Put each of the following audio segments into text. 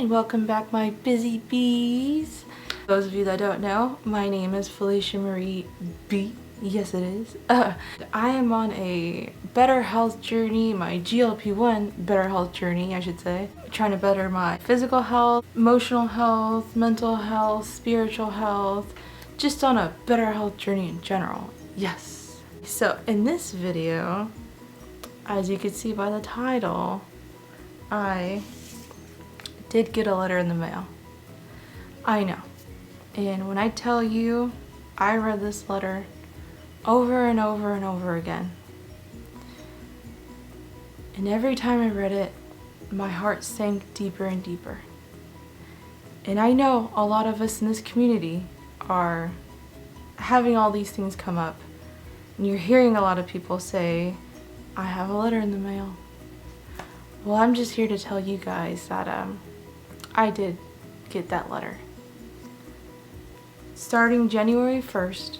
and welcome back, my busy bees. Those of you that don't know, my name is Felicia Marie B. Yes, it is. I am on a better health journey, my GLP-1 better health journey, I should say. Trying to better my physical health, emotional health, mental health, spiritual health, just on a better health journey in general. Yes. So in this video, as you can see by the title, I did get a letter in the mail. I know. And when I tell you, I read this letter over and over and over again. And every time I read it, my heart sank deeper and deeper. And I know a lot of us in this community are having all these things come up. And you're hearing a lot of people say, I have a letter in the mail. Well, I'm just here to tell you guys that I did get that letter. Starting January 1st,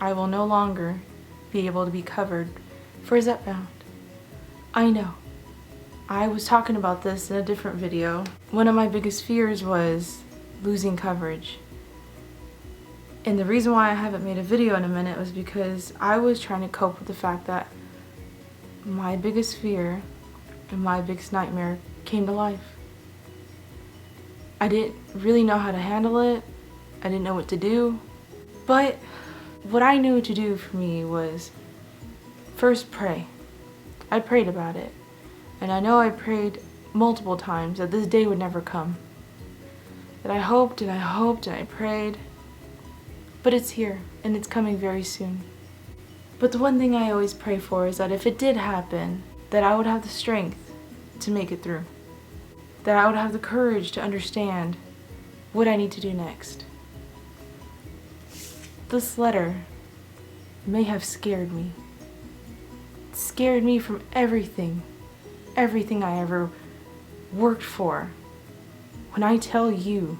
I will no longer be able to be covered for Zepbound. I know. I was talking about this in a different video. One of my biggest fears was losing coverage. And the reason why I haven't made a video in a minute was because I was trying to cope with the fact that my biggest fear and my biggest nightmare came to life. I didn't really know how to handle it. I didn't know what to do. But what I knew to do for me was first pray. I prayed about it. And I know I prayed multiple times that this day would never come. That I hoped and I hoped and I prayed. But it's here and it's coming very soon. But the one thing I always pray for is that if it did happen, that I would have the strength to make it through. That I would have the courage to understand what I need to do next. This letter may have scared me. It scared me from everything I ever worked for. When I tell you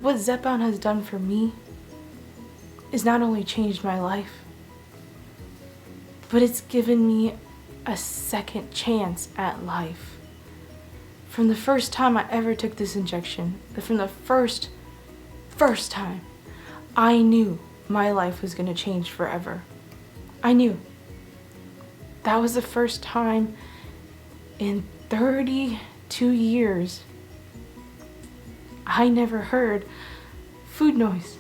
what Zepbound has done for me is not only changed my life, but it's given me a second chance at life. From the first time I ever took this injection, from the first time, I knew my life was going to change forever. I knew. That was the first time in 32 years I never heard food noise.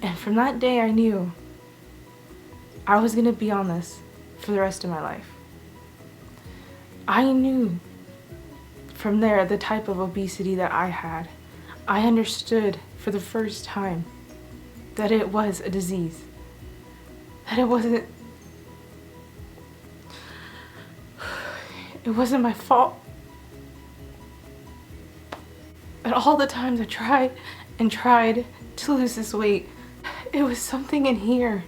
And from that day I knew I was going to be on this for the rest of my life. I knew from there the type of obesity that I had. I understood for the first time that it was a disease. That it wasn't my fault. But all the times I tried and tried to lose this weight, it was something in here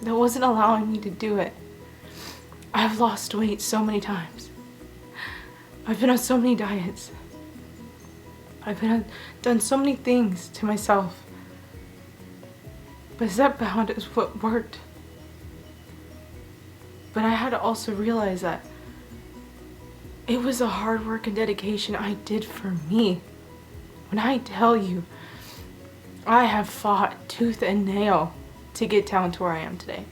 that wasn't allowing me to do it. I've lost weight so many times. I've been on so many diets. I've done so many things to myself. But Zepbound is what worked. But I had to also realize that it was the hard work and dedication I did for me. When I tell you, I have fought tooth and nail to get down to where I am today.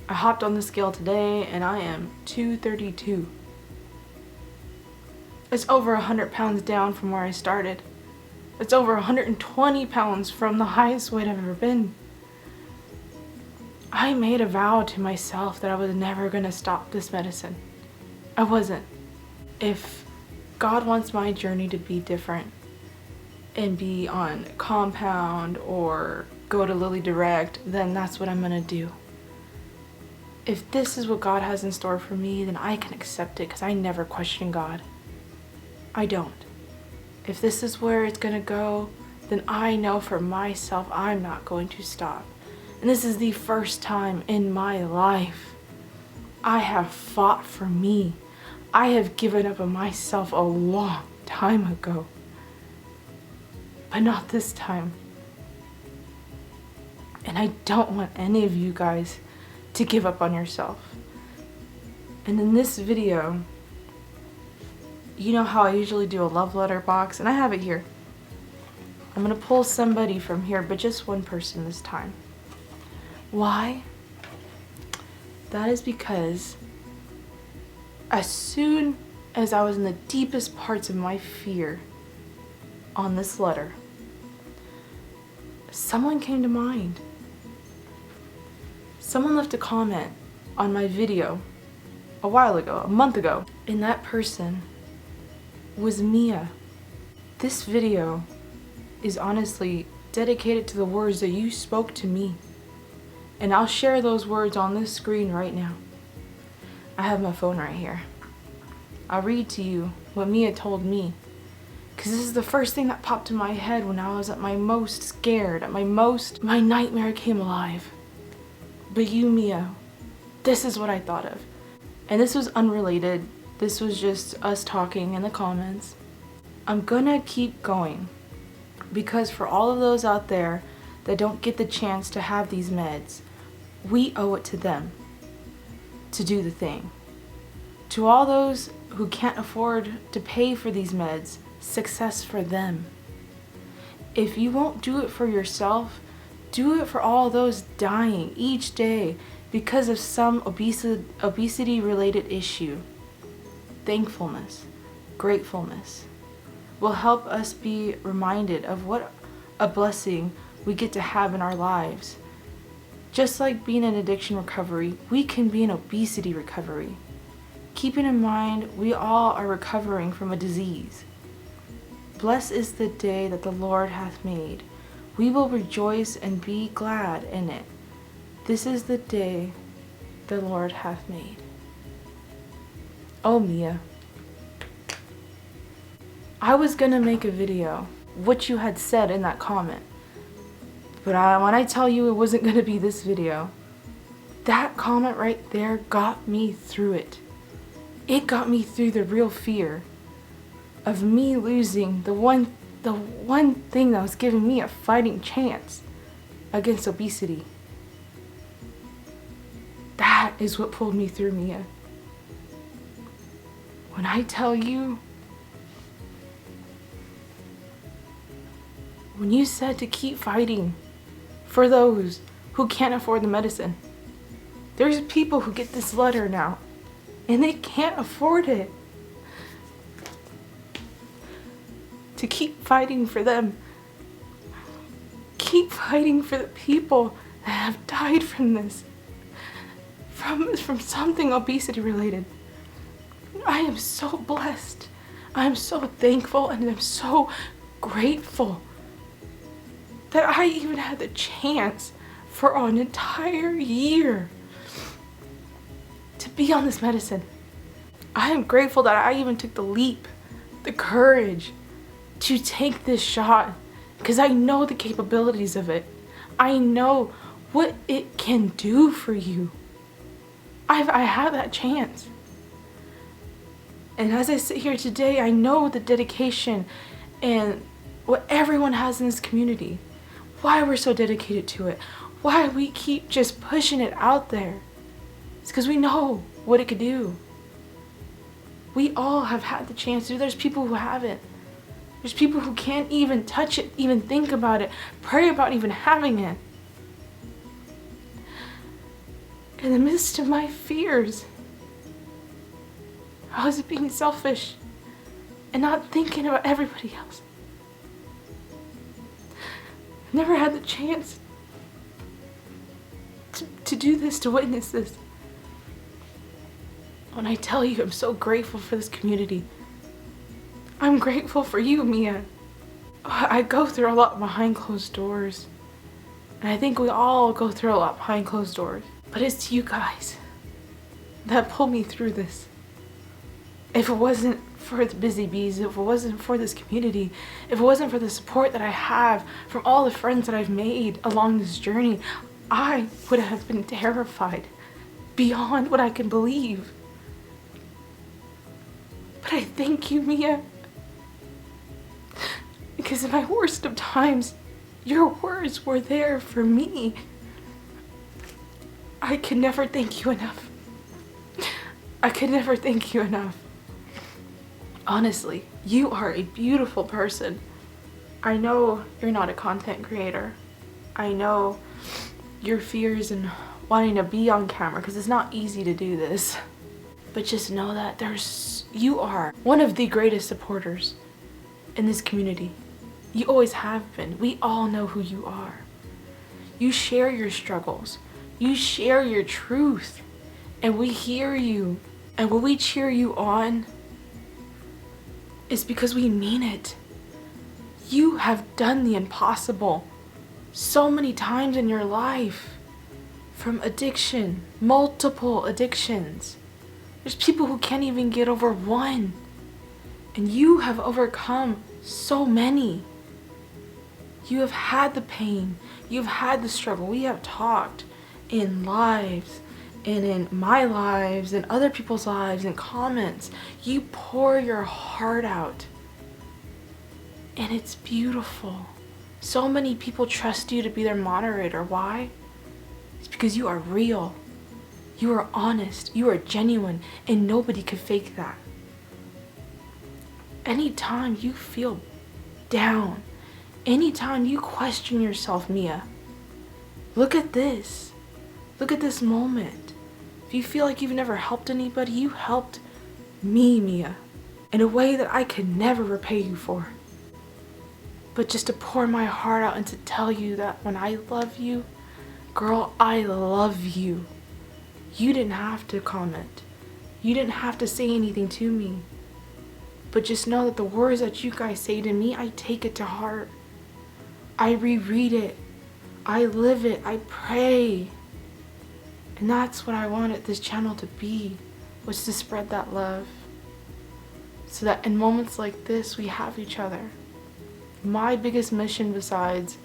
I hopped on the scale today and I am 232. It's over 100 pounds down from where I started. It's over 120 pounds from the highest weight I've ever been. I made a vow to myself that I was never going to stop this medicine. I wasn't. If God wants my journey to be different and be on compound or go to Lily Direct, then that's what I'm going to do. If this is what God has in store for me, then I can accept it because I never question God. I don't. If this is where it's going to go, then I know for myself I'm not going to stop. And this is the first time in my life I have fought for me. I have given up on myself a long time ago. But not this time. And I don't want any of you guys to give up on yourself. And in this video, you know how I usually do a love letter box, and I have it here. I'm gonna pull somebody from here, but just one person this time. Why? That is because as soon as I was in the deepest parts of my fear on this letter, someone came to mind. Someone left a comment on my video a while ago, a month ago, and that person was Mia. This video is honestly dedicated to the words that you spoke to me. And I'll share those words on this screen right now. I have my phone right here. I'll read to you what Mia told me, because this is the first thing that popped in my head when I was at my most scared, at my nightmare came alive. But you, Mia, this is what I thought of. And this was unrelated. This was just us talking in the comments. I'm gonna keep going because for all of those out there that don't get the chance to have these meds, we owe it to them to do the thing. To all those who can't afford to pay for these meds, success for them. If you won't do it for yourself, do it for all those dying each day because of some obesity related issue. Thankfulness, gratefulness will help us be reminded of what a blessing we get to have in our lives. Just like being in addiction recovery, we can be in obesity recovery. Keeping in mind, we all are recovering from a disease. Blessed is the day that the Lord hath made. We will rejoice and be glad in it. This is the day the Lord hath made. Oh, Mia. I was gonna make a video, what you had said in that comment. But when I tell you it wasn't gonna be this video, that comment right there got me through it. It got me through the real fear of me losing the one thing that was giving me a fighting chance against obesity. That is what pulled me through, Mia. When I tell you, when you said to keep fighting for those who can't afford the medicine, there's people who get this letter now and they can't afford it. To keep fighting for them. Keep fighting for the people that have died from this. From something obesity related. I am so blessed. I am so thankful and I'm so grateful that I even had the chance for an entire year to be on this medicine. I am grateful that I even took the leap, the courage to take this shot because I know the capabilities of it. I know what it can do for you. I have that chance. And as I sit here today, I know the dedication and what everyone has in this community. Why we're so dedicated to it. Why we keep just pushing it out there. It's because we know what it could do. We all have had the chance to. There's people who haven't. There's people who can't even touch it, even think about it, pray about even having it. In the midst of my fears, I was being selfish and not thinking about everybody else. Never had the chance to do this, to witness this. When I tell you I'm so grateful for this community, I'm grateful for you, Mia. I go through a lot behind closed doors. And I think we all go through a lot behind closed doors. But it's you guys that pull me through this. If it wasn't for the Busy Bees, if it wasn't for this community, if it wasn't for the support that I have from all the friends that I've made along this journey, I would have been terrified beyond what I can believe. But I thank you, Mia. Because in my worst of times, your words were there for me. I can never thank you enough. I could never thank you enough. Honestly, you are a beautiful person. I know you're not a content creator. I know your fears and wanting to be on camera, because it's not easy to do this. But just know that you are one of the greatest supporters in this community. You always have been. We all know who you are. You share your struggles. You share your truth. And we hear you. And when we cheer you on, it's because we mean it. You have done the impossible so many times in your life. From addiction, multiple addictions. There's people who can't even get over one. And you have overcome so many. You have had the pain. You've had the struggle. We have talked in lives and in my lives and other people's lives and comments. You pour your heart out. And it's beautiful. So many people trust you to be their moderator. Why? It's because you are real. You are honest. You are genuine. And nobody could fake that. Anytime you feel down, anytime you question yourself, Mia, look at this. Look at this moment. If you feel like you've never helped anybody, you helped me, Mia, in a way that I could never repay you for. But just to pour my heart out and to tell you that when I love you, girl, I love you. You didn't have to comment. You didn't have to say anything to me. But just know that the words that you guys say to me, I take it to heart. I reread it. I live it. I pray. And that's what I wanted this channel to be, was to spread that love. So that in moments like this, we have each other. My biggest mission besides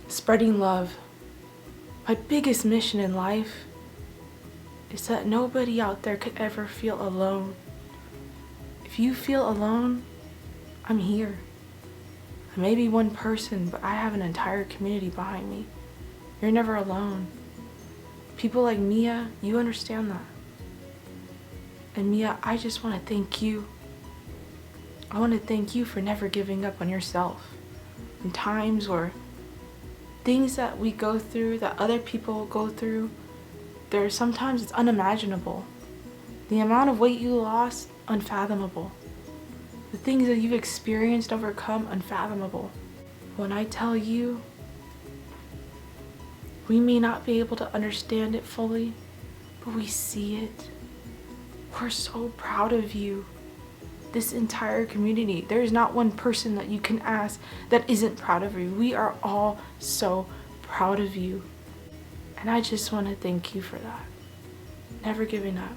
spreading love, my biggest mission in life is that nobody out there could ever feel alone. If you feel alone, I'm here. I may be one person, but I have an entire community behind me. You're never alone. People like Mia, you understand that. And Mia, I just want to thank you. I want to thank you for never giving up on yourself. In times where things that we go through, that other people go through, sometimes it's unimaginable. The amount of weight you lost, unfathomable. The things that you've experienced, overcome, unfathomable. When I tell you, we may not be able to understand it fully, but we see it. We're so proud of you. This entire community, there is not one person that you can ask that isn't proud of you. We are all so proud of you. And I just want to thank you for that. Never giving up.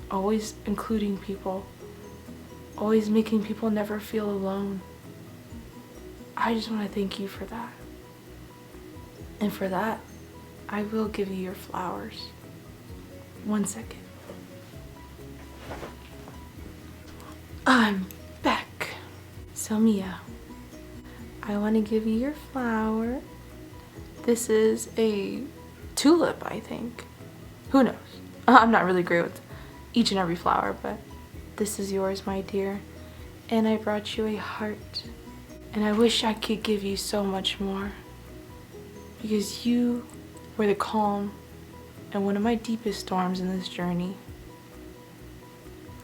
Always including people. Always making people never feel alone. I just want to thank you for that. And for that, I will give you your flowers. 1 second. I'm back. So Mia, I want to give you your flower. This is a tulip, I think. Who knows? I'm not really great with each and every flower, but this is yours, my dear. And I brought you a heart. And I wish I could give you so much more, because you were the calm and one of my deepest storms in this journey.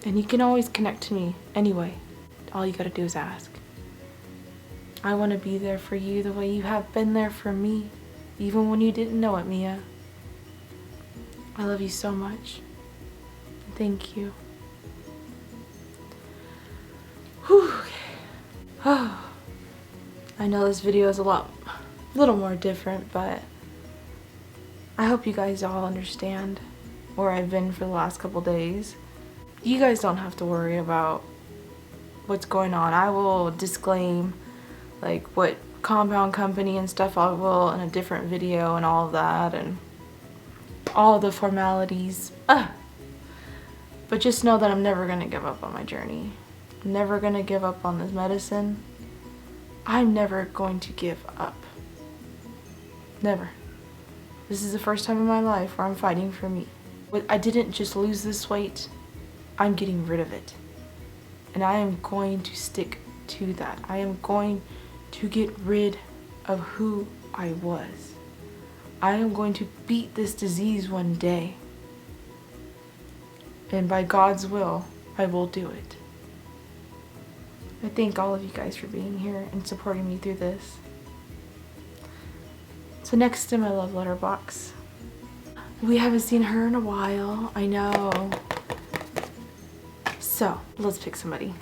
And you can always connect to me anyway. All you gotta do is ask. I want to be there for you the way you have been there for me, even when you didn't know it, Mia. I love you so much. Thank you. Whew. Oh, I know this video is a little more different, but I hope you guys all understand where I've been for the last couple days. You guys don't have to worry about what's going on. I will disclaim like what compound company and stuff I will in a different video and all of that and all the formalities. But just know that I'm never gonna give up on my journey. I'm never gonna give up on this medicine. I'm never going to give up. Never. This is the first time in my life where I'm fighting for me. I didn't just lose this weight, I'm getting rid of it. And I am going to stick to that. I am going to get rid of who I was. I am going to beat this disease one day. And by God's will, I will do it. I thank all of you guys for being here and supporting me through this. So next in my love letter box, we haven't seen her in a while, I know. So let's pick somebody.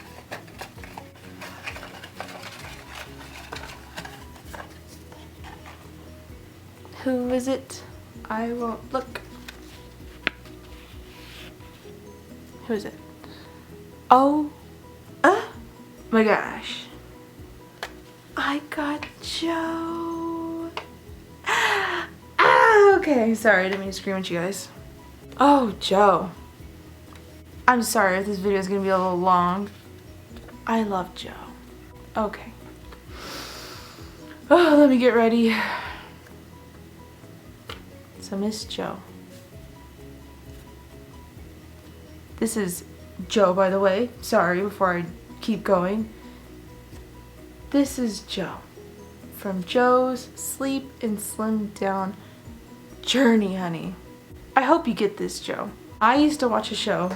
Who is it? I won't look. Who is it? Oh, my gosh. I got Joe. Okay, sorry, I didn't mean to scream at you guys. Oh, Joe. I'm sorry if this video is gonna be a little long. I love Joe. Okay. Oh, let me get ready. So Miss Joe. This is Joe, by the way. Sorry, before I keep going. This is Joe. From Joe's Sleep and Slim Down Journey, honey. I hope you get this, Joe. I used to watch a show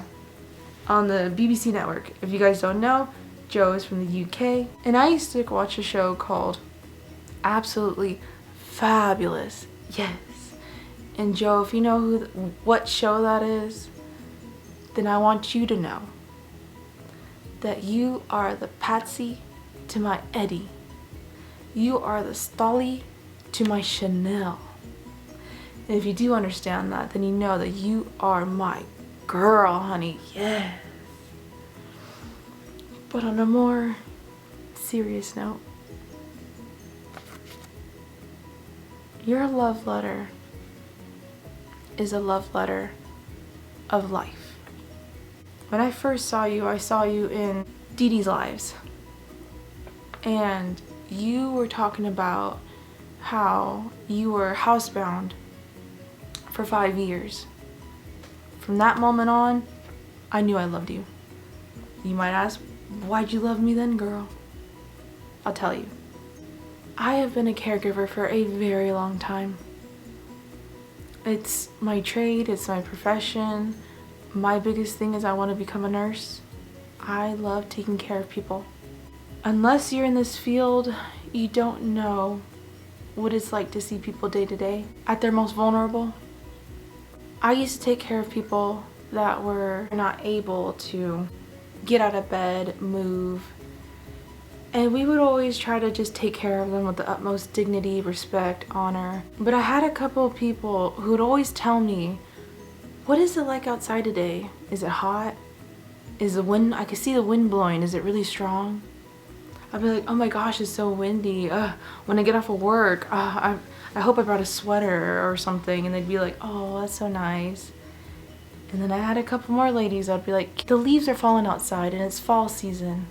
on the BBC network. If you guys don't know, Joe is from the UK. And I used to watch a show called Absolutely Fabulous. Yes. And Joe, if you know what show that is, then I want you to know that you are the Patsy to my Eddie. You are the Stolly to my Chanel. And if you do understand that, then you know that you are my girl, honey. Yes. But on a more serious note, your love letter is a love letter of life. When I first saw you in Dee Dee's Lives. And you were talking about how you were housebound for 5 years. From that moment on, I knew I loved you. You might ask, why'd you love me then, girl? I'll tell you. I have been a caregiver for a very long time. It's my trade, it's my profession. My biggest thing is I want to become a nurse. I love taking care of people. Unless you're in this field, you don't know what it's like to see people day to day at their most vulnerable. I used to take care of people that were not able to get out of bed, move, and we would always try to just take care of them with the utmost dignity, respect, honor. But I had a couple of people who would always tell me, what is it like outside today? Is it hot? Is the wind, I could see the wind blowing, is it really strong? I'd be like, oh my gosh, it's so windy. When I get off of work, I hope I brought a sweater or something. And they'd be like, oh, that's so nice. And then I had a couple more ladies, I'd be like, the leaves are falling outside and it's fall season.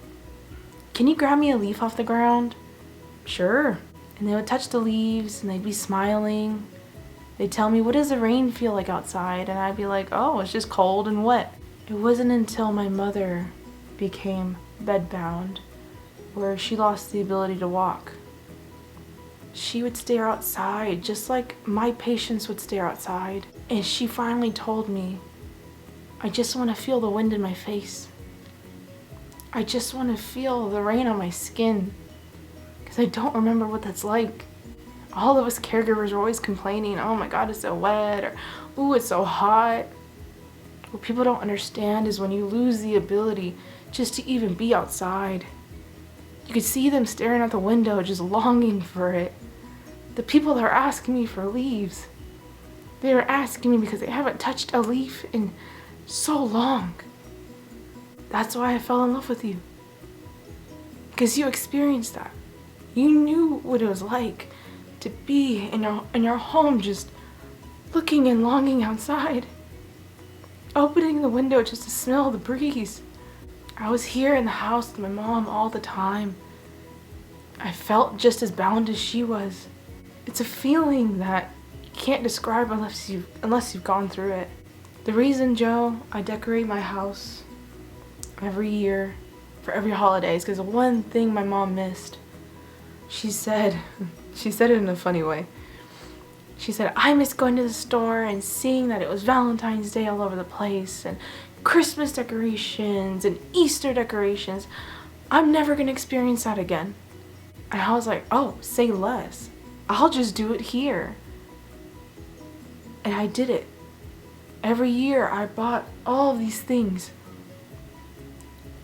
Can you grab me a leaf off the ground? Sure. And they would touch the leaves and they'd be smiling. They'd tell me, what does the rain feel like outside? And I'd be like, oh, it's just cold and wet. It wasn't until my mother became bedbound where she lost the ability to walk. She would stare outside just like my patients would stare outside. And she finally told me, I just want to feel the wind in my face. I just want to feel the rain on my skin. Because I don't remember what that's like. All of us caregivers are always complaining, oh my God, it's so wet, or ooh, it's so hot. What people don't understand is when you lose the ability just to even be outside. You could see them staring out the window, just longing for it. The people that are asking me for leaves, they were asking me because they haven't touched a leaf in so long. That's why I fell in love with you. Because you experienced that. You knew what it was like to be in your home, just looking and longing outside, opening the window just to smell the breeze. I was here in the house with my mom all the time. I felt just as bound as she was. It's a feeling that you can't describe unless you've gone through it. The reason, Joe, I decorate my house every year for every holiday is because one thing my mom missed. She said it in a funny way. She said, I miss going to the store and seeing that it was Valentine's Day all over the place and Christmas decorations and Easter decorations. I'm never gonna experience that again. And I was like, oh, say less. I'll just do it here. And I did it. Every year I bought all of these things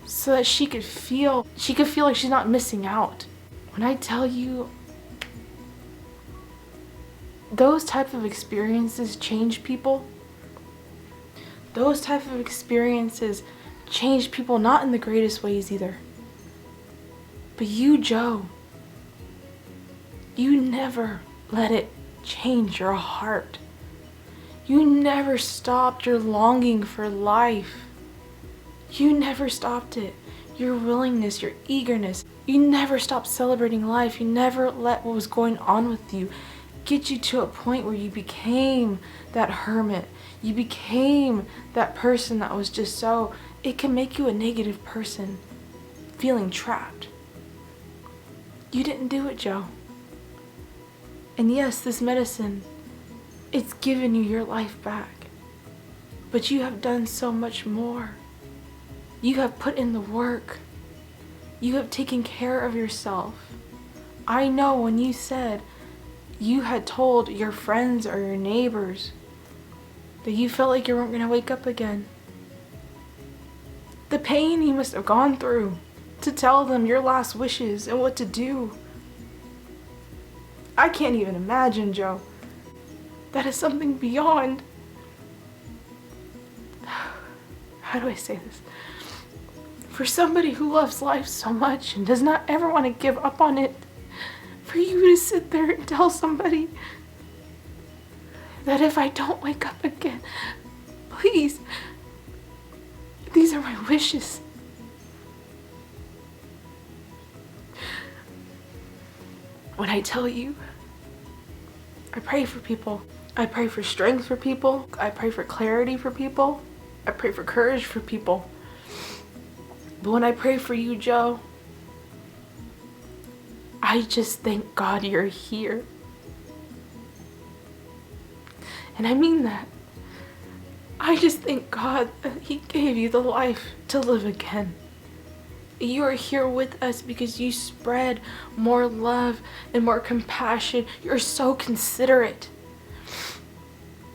so that she could feel like she's not missing out. When I tell you, those type of experiences change people. Those type of experiences change people, not in the greatest ways either. But you, Joe, you never let it change your heart. You never stopped your longing for life. You never stopped it. Your willingness, your eagerness. You never stopped celebrating life. You never let what was going on with you get you to a point where you became that hermit. You became that person that was just so, it can make you a negative person, feeling trapped. You didn't do it, Joe. And yes, this medicine, it's given you your life back. But you have done so much more. You have put in the work. You have taken care of yourself. I know when you said you had told your friends or your neighbors that you felt like you weren't going to wake up again. The pain you must have gone through to tell them your last wishes and what to do. I can't even imagine, Joe. That is something beyond... How do I say this? For somebody who loves life so much and does not ever want to give up on it, for you to sit there and tell somebody that if I don't wake up again, please, these are my wishes. When I tell you, I pray for people. I pray for strength for people. I pray for clarity for people. I pray for courage for people. But when I pray for you, Joe, I just thank God you're here. And I mean that. I just thank God that He gave you the life to live again. You are here with us because you spread more love and more compassion. You're so considerate.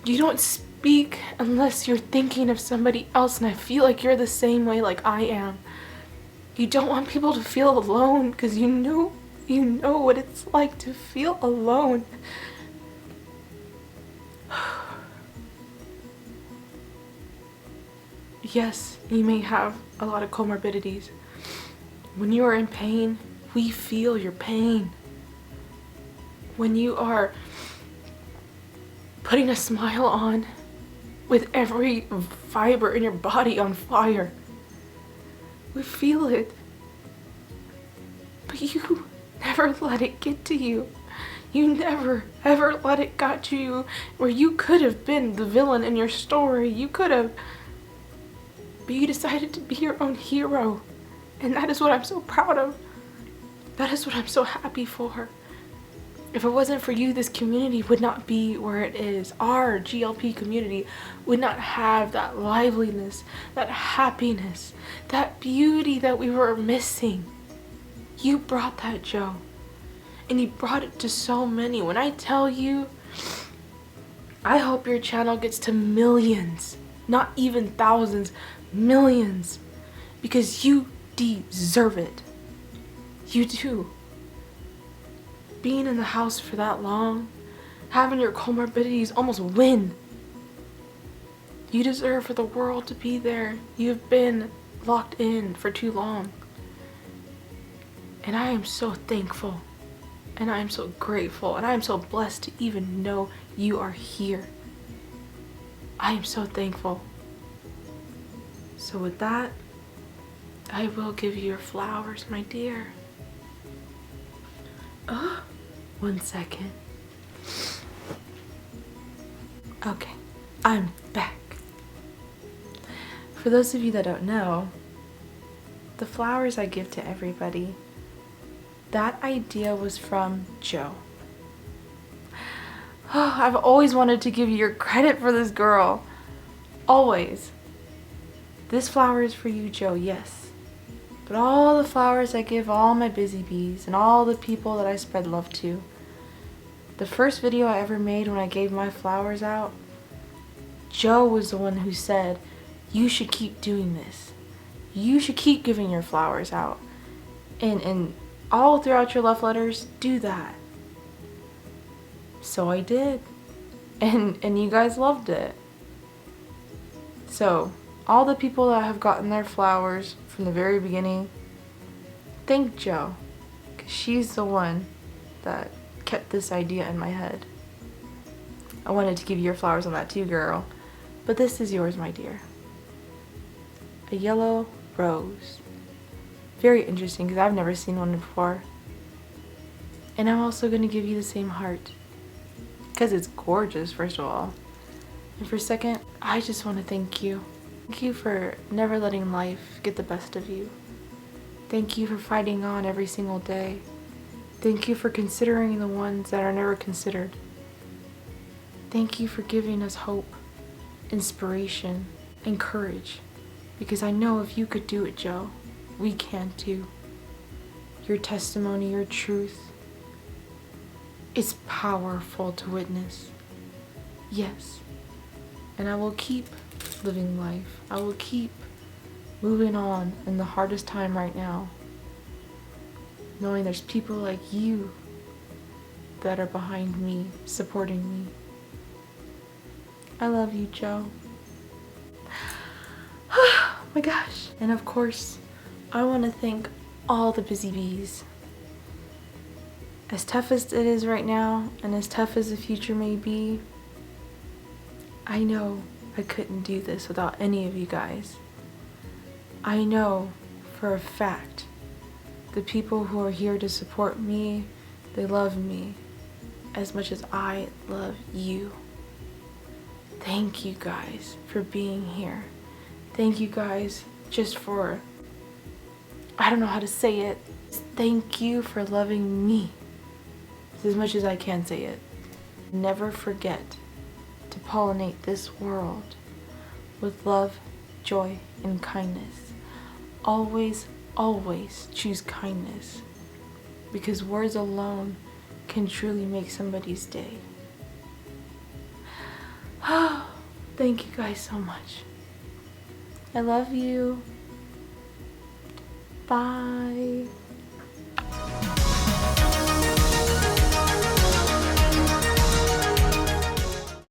You don't speak unless you're thinking of somebody else, and I feel like you're the same way like I am. You don't want people to feel alone because you know what it's like to feel alone. Yes, you may have a lot of comorbidities. When you are in pain, we feel your pain. When you are putting a smile on with every fiber in your body on fire, we feel it. But you never let it get to you. You never ever let it get to you where you could have been the villain in your story. You could have, but you decided to be your own hero. And that is what I'm so proud of. That is what I'm so happy for. If it wasn't for you, this community would not be where it is. Our GLP community would not have that liveliness, that happiness, that beauty that we were missing. You brought that, Joe. And you brought it to so many. When I tell you, I hope your channel gets to millions, not even thousands, millions, because you deserve it. You do. Being in the house for that long, having your comorbidities almost win. You deserve for the world to be there. You've been locked in for too long. And I am so thankful. And I am so grateful. And I am so blessed to even know you are here. I am so thankful. So with that, I will give you your flowers, my dear. Oh, 1 second. Okay, I'm back. For those of you that don't know, the flowers I give to everybody, that idea was from Joe. I've always wanted to give you your credit for this, girl. Always. This flower is for you, Joe, yes. But all the flowers I give all my busy bees and all the people that I spread love to. The first video I ever made when I gave my flowers out, Joe was the one who said, you should keep doing this. You should keep giving your flowers out. And all throughout your love letters, do that. So I did. And you guys loved it. So, all the people that have gotten their flowers from the very beginning, thank Joe. 'Cause she's the one that kept this idea in my head. I wanted to give you your flowers on that too, girl. But this is yours, my dear. A yellow rose. Very interesting because I've never seen one before. And I'm also going to give you the same heart. Because it's gorgeous, first of all. And for a second, I just want to thank you. Thank you for never letting life get the best of you. Thank you for fighting on every single day. Thank you for considering the ones that are never considered. Thank you for giving us hope, inspiration, and courage. Because I know if you could do it, Joe, we can too. Your testimony, your truth, it's powerful to witness. Yes. And I will keep living life. I will keep moving on in the hardest time right now. Knowing there's people like you that are behind me, supporting me. I love you, Joe. Oh my gosh. And of course, I want to thank all the busy bees. As tough as it is right now, and as tough as the future may be, I know I couldn't do this without any of you guys. I know for a fact the people who are here to support me, they love me as much as I love you. Thank you guys for being here. Thank you guys just for, I don't know how to say it. Thank you for loving me as much as I can say it. Never forget to pollinate this world with love, joy, and kindness. Always, always choose kindness, because words alone can truly make somebody's day. Thank you guys so much. I love you. Bye.